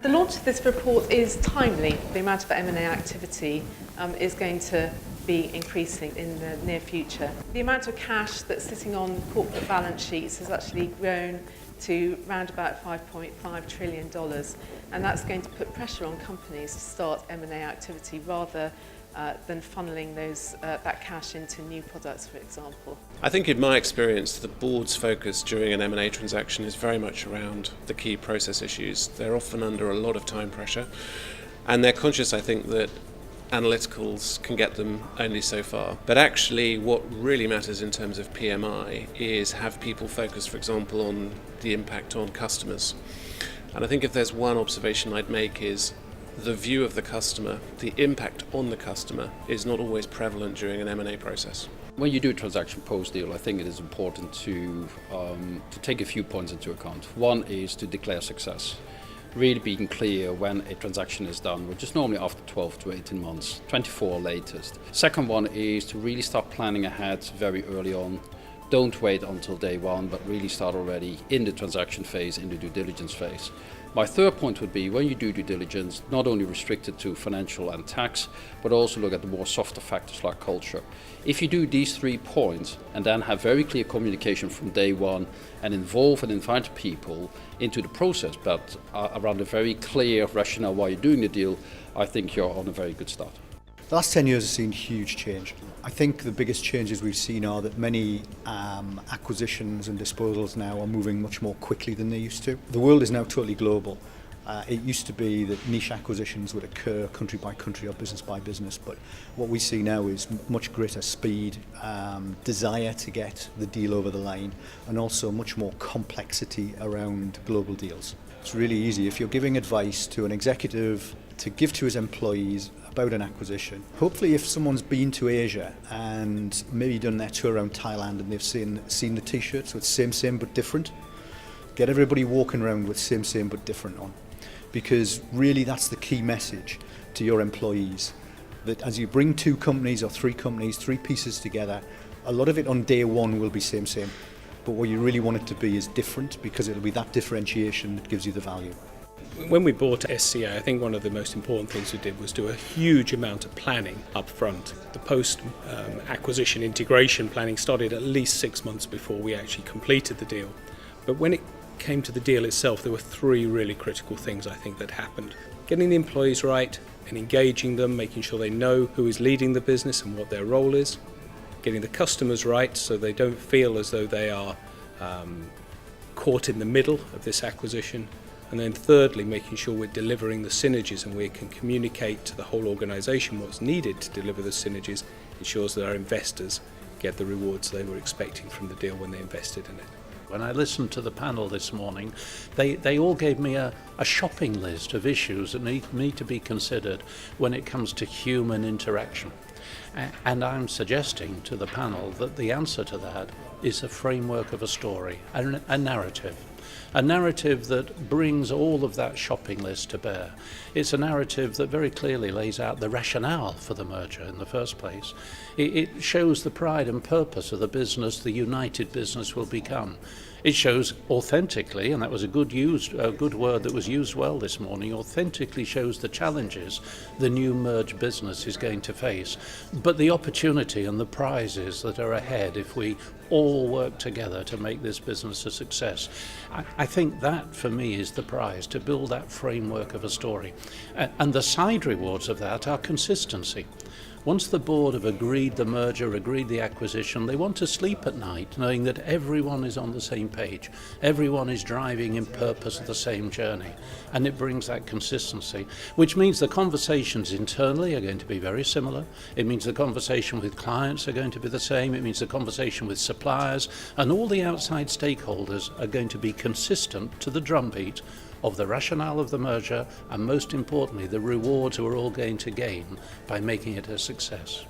The launch of this report is timely. The amount of M&A activity is going to be increasing in the near future. The amount of cash that's sitting on corporate balance sheets has actually grown to around about $5.5 trillion, and that's going to put pressure on companies to start M&A activity rather than funneling that cash into new products, for example. I think in my experience, the board's focus during an M&A transaction is very much around the key process issues. They're often under a lot of time pressure, and they're conscious, I think, that analyticals can get them only so far. But actually what really matters in terms of PMI is have people focus, for example, on the impact on customers. And I think if there's one observation I'd make is the view of the customer, the impact on the customer is not always prevalent during an M&A process. When you do a transaction post-deal, I think it is important to take a few points into account. One is to declare success. Really being clear when a transaction is done, which is normally after 12 to 18 months, 24 latest. Second one is to really start planning ahead very early on. Don't wait until day one, but really start already in the transaction phase, in the due diligence phase. My third point would be when you do due diligence, not only restricted to financial and tax, but also look at the more softer factors like culture. If you do these 3 points and then have very clear communication from day one and involve and invite people into the process, but around a very clear rationale why you're doing the deal, I think you're on a very good start. The last 10 years have seen huge change. I think the biggest changes we've seen are that many acquisitions and disposals now are moving much more quickly than they used to. The world is now totally global. It used to be that niche acquisitions would occur country by country or business by business, but what we see now is much greater speed, desire to get the deal over the line, and also much more complexity around global deals. It's really easy. If you're giving advice to an executive to give to his employees about an acquisition, hopefully if someone's been to Asia and maybe done their tour around Thailand and they've seen the t-shirts with same but different, get everybody walking around with same but different on. Because really that's the key message to your employees, that as you bring 2 companies or 3 companies, 3 pieces together, a lot of it on day one will be same, but what you really want it to be is different, because it'll be that differentiation that gives you the value. When we bought SCA, I think one of the most important things we did was do a huge amount of planning up front. The post-acquisition integration planning started at least 6 months before we actually completed the deal. But when it came to the deal itself, there were 3 really critical things I think that happened. Getting the employees right and engaging them, making sure they know who is leading the business and what their role is. Getting the customers right so they don't feel as though they are caught in the middle of this acquisition. And then thirdly, making sure we're delivering the synergies and we can communicate to the whole organisation what's needed to deliver the synergies, ensures that our investors get the rewards they were expecting from the deal when they invested in it. When I listened to the panel this morning, they all gave me a shopping list of issues that need to be considered when it comes to human interaction. And I'm suggesting to the panel that the answer to that is a framework of a story, a narrative. A narrative that brings all of that shopping list to bear. It's a narrative that very clearly lays out the rationale for the merger in the first place. It shows the pride and purpose of the business the united business will become. It shows authentically, and that was a good word that was used well this morning, authentically shows the challenges the new merged business is going to face, but the opportunity and the prizes that are ahead if we all work together to make this business a success. I think that for me is the prize, to build that framework of a story. And the side rewards of that are consistency. Once the board have agreed the merger, agreed the acquisition, they want to sleep at night knowing that everyone is on the same page. Everyone is driving in purpose of the same journey. And it brings that consistency, which means the conversations internally are going to be very similar. It means the conversation with clients are going to be the same. It means the conversation with suppliers and all the outside stakeholders are going to be consistent to the drumbeat of the rationale of the merger, and most importantly, the rewards we're all going to gain by making it a success.